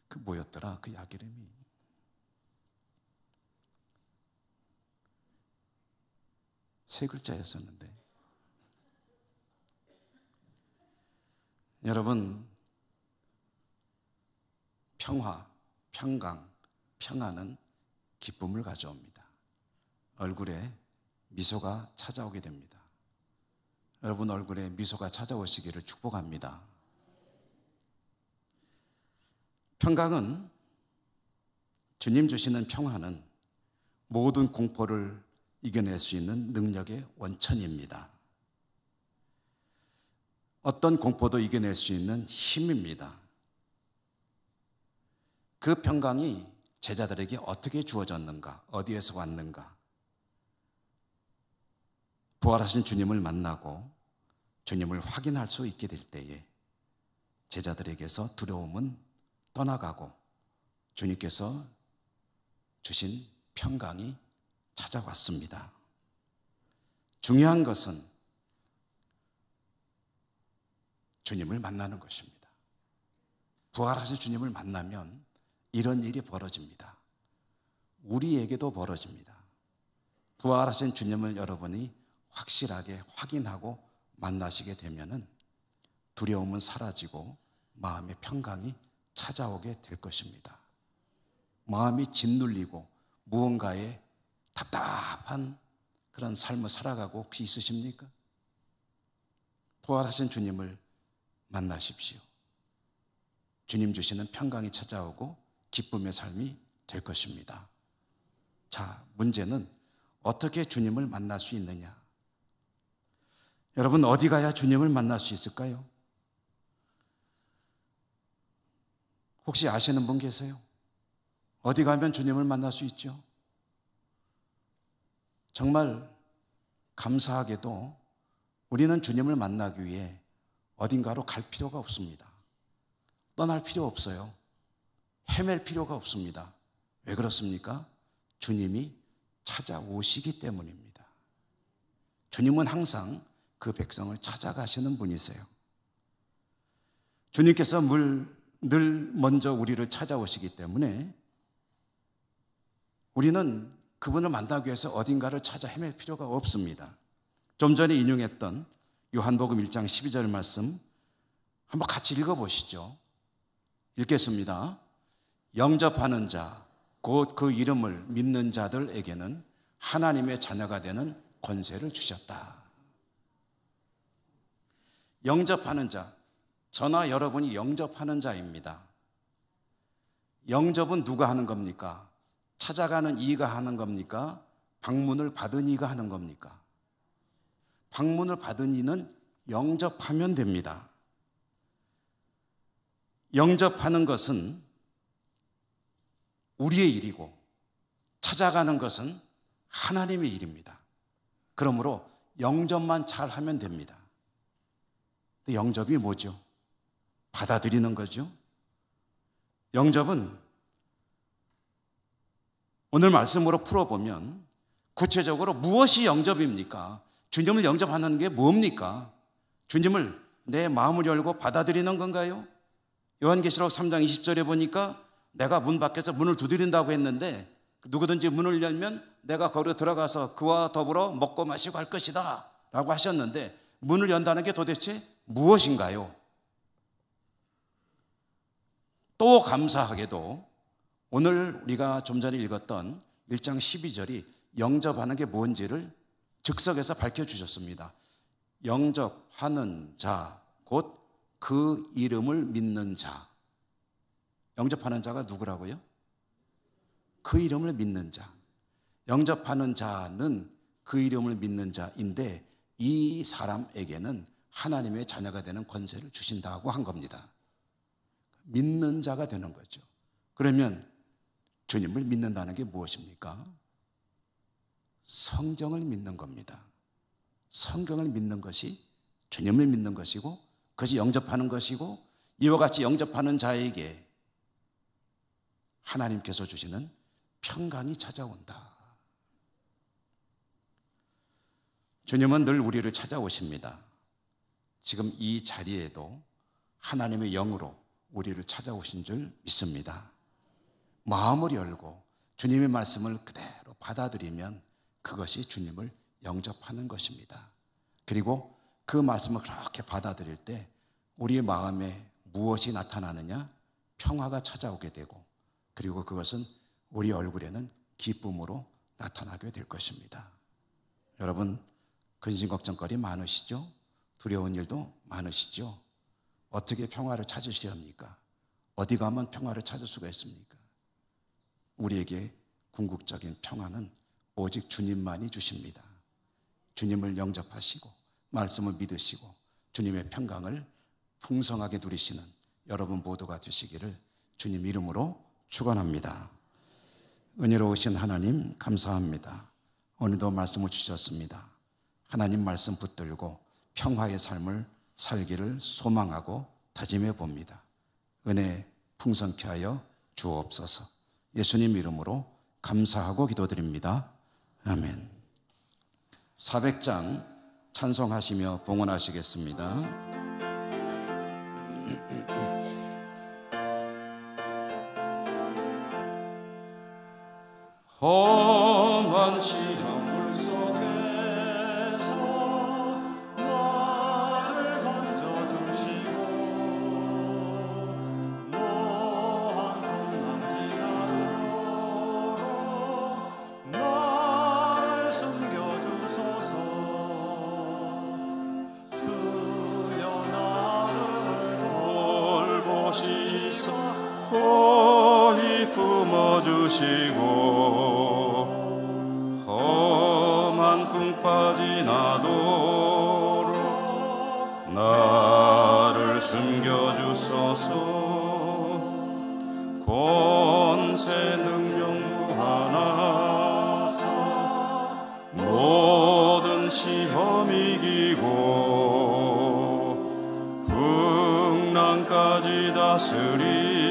그 뭐였더라, 그 약 이름이. 세 글자였었는데. 여러분, 평화, 평강, 평안은 기쁨을 가져옵니다. 얼굴에 미소가 찾아오게 됩니다. 여러분 얼굴에 미소가 찾아오시기를 축복합니다. 평강은, 주님 주시는 평화는 모든 공포를 이겨낼 수 있는 능력의 원천입니다. 어떤 공포도 이겨낼 수 있는 힘입니다. 그 평강이 제자들에게 어떻게 주어졌는가, 어디에서 왔는가? 부활하신 주님을 만나고 주님을 확인할 수 있게 될 때에 제자들에게서 두려움은 떠나가고 주님께서 주신 평강이 찾아왔습니다. 중요한 것은 주님을 만나는 것입니다. 부활하신 주님을 만나면 이런 일이 벌어집니다. 우리에게도 벌어집니다. 부활하신 주님을 여러분이 확실하게 확인하고 만나시게 되면은 두려움은 사라지고 마음의 평강이 찾아오게 될 것입니다. 마음이 짓눌리고 무언가에 답답한 그런 삶을 살아가고 혹시 있으십니까? 부활하신 주님을 만나십시오. 주님 주시는 평강이 찾아오고 기쁨의 삶이 될 것입니다. 자, 문제는 어떻게 주님을 만날 수 있느냐? 여러분, 어디 가야 주님을 만날 수 있을까요? 혹시 아시는 분 계세요? 어디 가면 주님을 만날 수 있죠? 정말 감사하게도 우리는 주님을 만나기 위해 어딘가로 갈 필요가 없습니다. 떠날 필요 없어요. 헤맬 필요가 없습니다. 왜 그렇습니까? 주님이 찾아오시기 때문입니다. 주님은 항상 그 백성을 찾아가시는 분이세요. 주님께서 늘 먼저 우리를 찾아오시기 때문에 우리는 그분을 만나기 위해서 어딘가를 찾아 헤맬 필요가 없습니다. 좀 전에 인용했던 요한복음 1장 12절 말씀 한번 같이 읽어보시죠. 읽겠습니다. 영접하는 자, 곧 그 이름을 믿는 자들에게는 하나님의 자녀가 되는 권세를 주셨다. 영접하는 자, 저나 여러분이 영접하는 자입니다. 영접은 누가 하는 겁니까? 찾아가는 이가 하는 겁니까? 방문을 받은 이가 하는 겁니까? 방문을 받은 이는 영접하면 됩니다. 영접하는 것은 우리의 일이고 찾아가는 것은 하나님의 일입니다. 그러므로 영접만 잘하면 됩니다. 영접이 뭐죠? 받아들이는 거죠. 영접은 오늘 말씀으로 풀어보면 구체적으로 무엇이 영접입니까? 주님을 영접하는 게 뭡니까? 주님을 내 마음을 열고 받아들이는 건가요? 요한계시록 3장 20절에 보니까 내가 문 밖에서 문을 두드린다고 했는데 누구든지 문을 열면 내가 거기로 들어가서 그와 더불어 먹고 마시고 할 것이다 라고 하셨는데 문을 연다는 게 도대체 무엇인가요? 또 감사하게도 오늘 우리가 좀 전에 읽었던 1장 12절이 영접하는 게 뭔지를 즉석에서 밝혀주셨습니다. 영접하는 자, 곧 그 이름을 믿는 자. 영접하는 자가 누구라고요? 그 이름을 믿는 자. 영접하는 자는 그 이름을 믿는 자인데 이 사람에게는 하나님의 자녀가 되는 권세를 주신다고 한 겁니다. 믿는 자가 되는 거죠. 그러면 주님을 믿는다는 게 무엇입니까? 성경을 믿는 겁니다. 성경을 믿는 것이 주님을 믿는 것이고 그것이 영접하는 것이고 이와 같이 영접하는 자에게 하나님께서 주시는 평강이 찾아온다. 주님은 늘 우리를 찾아오십니다. 지금 이 자리에도 하나님의 영으로 우리를 찾아오신 줄 믿습니다. 마음을 열고 주님의 말씀을 그대로 받아들이면 그것이 주님을 영접하는 것입니다. 그리고 그 말씀을 그렇게 받아들일 때 우리의 마음에 무엇이 나타나느냐? 평화가 찾아오게 되고 그리고 그것은 우리 얼굴에는 기쁨으로 나타나게 될 것입니다. 여러분 근심 걱정거리 많으시죠? 두려운 일도 많으시죠? 어떻게 평화를 찾으셔야 합니까? 어디 가면 평화를 찾을 수가 있습니까? 우리에게 궁극적인 평화는 오직 주님만이 주십니다. 주님을 영접하시고 말씀을 믿으시고 주님의 평강을 풍성하게 누리시는 여러분 모두가 되시기를 주님 이름으로 축원합니다. 은혜로우신 하나님 감사합니다. 오늘도 말씀을 주셨습니다. 하나님 말씀 붙들고 평화의 삶을 살기를 소망하고 다짐해 봅니다. 은혜 풍성케 하여 주옵소서. 예수님 이름으로 감사하고 기도드립니다. 아멘. 400장 찬송하시며 봉헌하시겠습니다. 험한 시험 주시고 험한 풍파 지나도록 나를 숨겨주소서. 권세 능력 무한하사 모든 시험 이기고 풍랑까지 다스리는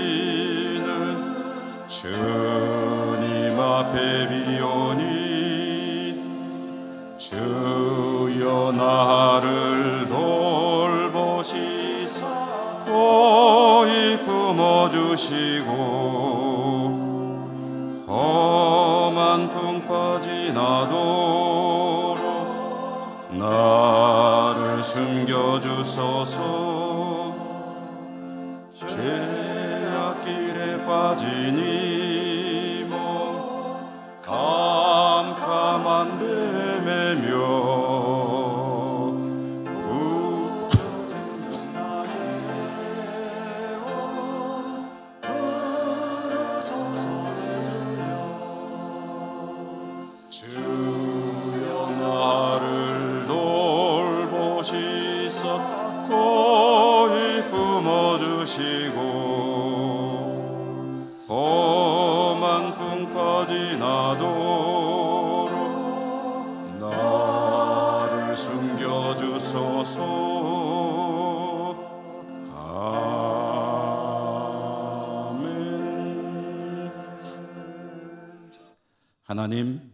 주님 앞에 비오니 주여 나를 돌보시사 험한 풍파 지나도록 나를 숨겨주소서. 죄악길에 빠진 이 몸 캄캄한 데 매며 주여 나를 돌보시사 고이 품어주시고 험한 풍파 지나도록 나를 숨겨주소서. 아멘. 하나님,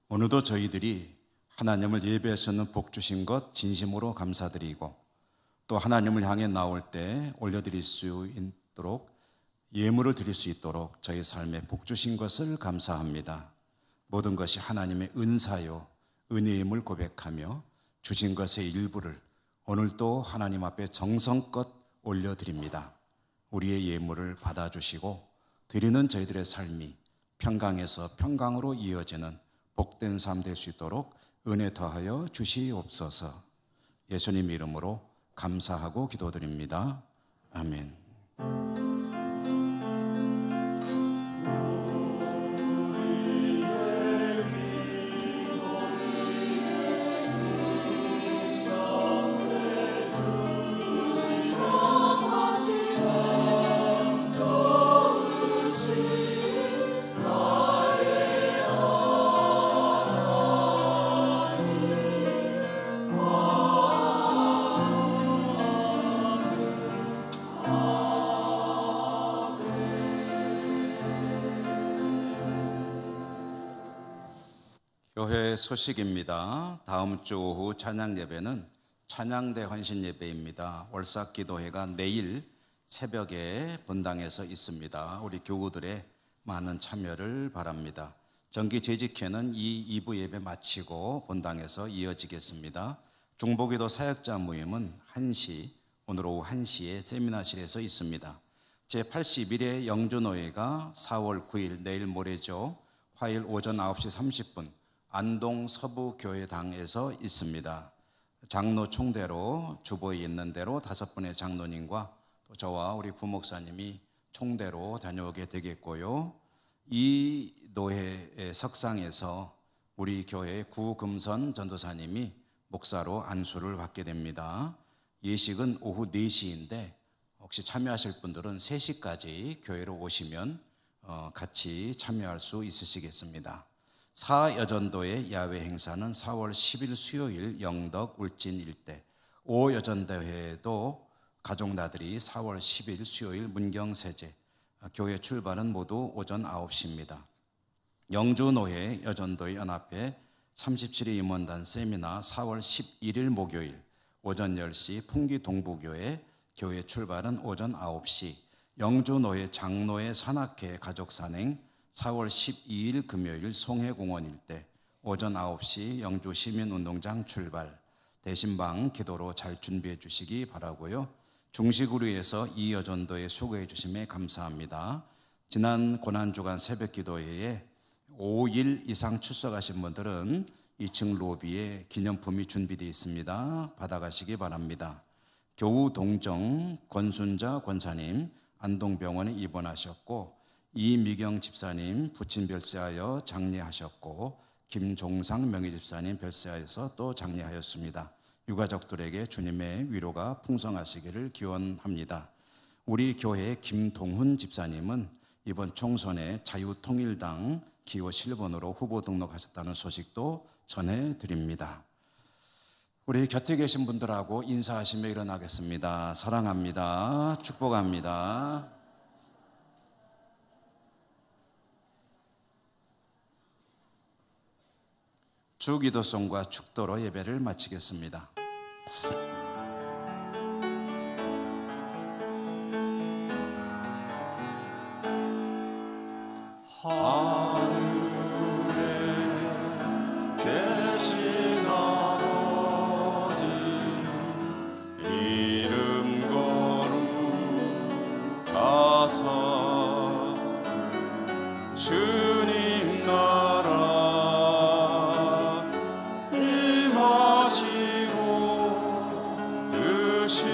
오늘도 저희들이 하나님을 예배할 수 있는 복 주신 것 진심으로 감사드리고, 또 하나님을 향해 나올 때 올려드릴 수 있도록, 예물을 드릴 수 있도록 저희 삶에 복 주신 것을 감사합니다. 모든 것이 하나님의 은사요 은혜임을 고백하며 주신 것의 일부를 오늘도 하나님 앞에 정성껏 올려드립니다. 우리의 예물을 받아주시고 드리는 저희들의 삶이 평강에서 평강으로 이어지는 복된 삶 될 수 있도록 은혜 더하여 주시옵소서. 예수님 이름으로 감사하고 기도드립니다. 아멘. 교회 소식입니다. 다음 주 오후 찬양 예배는 찬양대 헌신 예배입니다. 월삭기도회가 내일 새벽에 본당에서 있습니다. 우리 교우들의 많은 참여를 바랍니다. 정기 재직회는 이 2부 예배 마치고 본당에서 이어지겠습니다. 중보기도 사역자 모임은 1시, 오늘 오후 1시에 세미나실에서 있습니다. 제81회 영주노회가 4월 9일 내일 모레죠. 화요일 오전 9시 30분 안동 서부교회당에서 있습니다. 장로 총대로 주보에 있는 대로 5분의 장로님과 또 저와 우리 부목사님이 총대로 다녀오게 되겠고요. 이 노회의 석상에서 우리 교회 구금선 전도사님이 목사로 안수를 받게 됩니다. 예식은 오후 4시인데 혹시 참여하실 분들은 3시까지 교회로 오시면 같이 참여할 수 있으시겠습니다. 사여전도의 야외 행사는 4월 10일 수요일 영덕 울진 일대, 5여전도회도 가족나들이 4월 10일 수요일 문경세제, 교회 출발은 모두 오전 9시입니다. 영주노회 여전도의 연합회 37회 임원단 세미나 4월 11일 목요일 오전 10시 풍기동부교회, 교회 출발은 오전 9시. 영주노회 장로회 산악회 가족산행 4월 12일 금요일 송해공원 일대 오전 9시 영주시민운동장 출발. 대신방 기도로 잘 준비해 주시기 바라고요. 중식으로 위해서 이 여전도에 수고해 주심에 감사합니다. 지난 고난주간 새벽기도회에 5일 이상 출석하신 분들은 2층 로비에 기념품이 준비되어 있습니다. 받아가시기 바랍니다. 교우 동정 권순자 권사님 안동병원에 입원하셨고, 이미경 집사님 부친 별세하여 장례하셨고, 김종상 명예집사님 별세하여서 또 장례하였습니다. 유가족들에게 주님의 위로가 풍성하시기를 기원합니다. 우리 교회의 김동훈 집사님은 이번 총선에 자유통일당 기호 7번으로 후보 등록하셨다는 소식도 전해드립니다. 우리 곁에 계신 분들하고 인사하시며 일어나겠습니다. 사랑합니다. 축복합니다. 주기도송과 축도로 예배를 마치겠습니다. 하늘에 계신 아버지 이름 거룩하사 주님 나라 임하시고 뜻이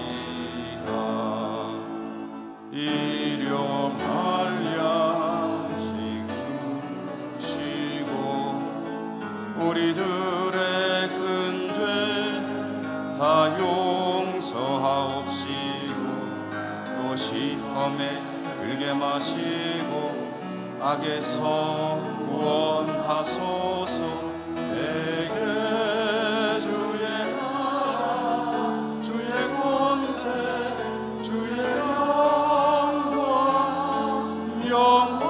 이루어지리이다. 일용할 양식 주시고 우리들의 큰 죄 다 용서하옵시고 또 시험에 들게 마시고 악에서 구원하소서. 내게 주의 나라 주의 권세 주의 영광 영원히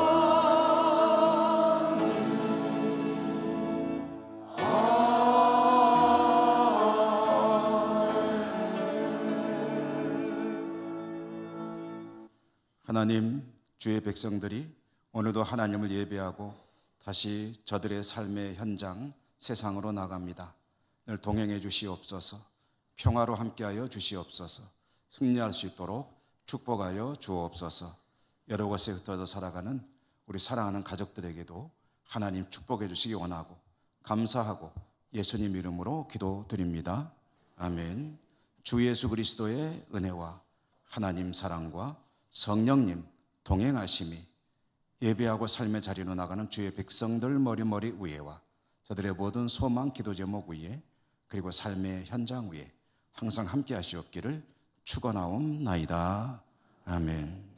하나님, 주의 백성들이 오늘도 하나님을 예배하고 다시 저들의 삶의 현장 세상으로 나갑니다. 늘 동행해 주시옵소서. 평화로 함께하여 주시옵소서. 승리할 수 있도록 축복하여 주옵소서. 여러 곳에 흩어져 살아가는 우리 사랑하는 가족들에게도 하나님 축복해 주시기 원하고 감사하고 예수님 이름으로 기도드립니다. 아멘. 주 예수 그리스도의 은혜와 하나님 사랑과 성령님 동행하심이 예배하고 삶의 자리로 나가는 주의 백성들 머리머리 위에와 저들의 모든 소망 기도 제목 위에 그리고 삶의 현장 위에 항상 함께 하시옵기를 축원하옵나이다. 아멘.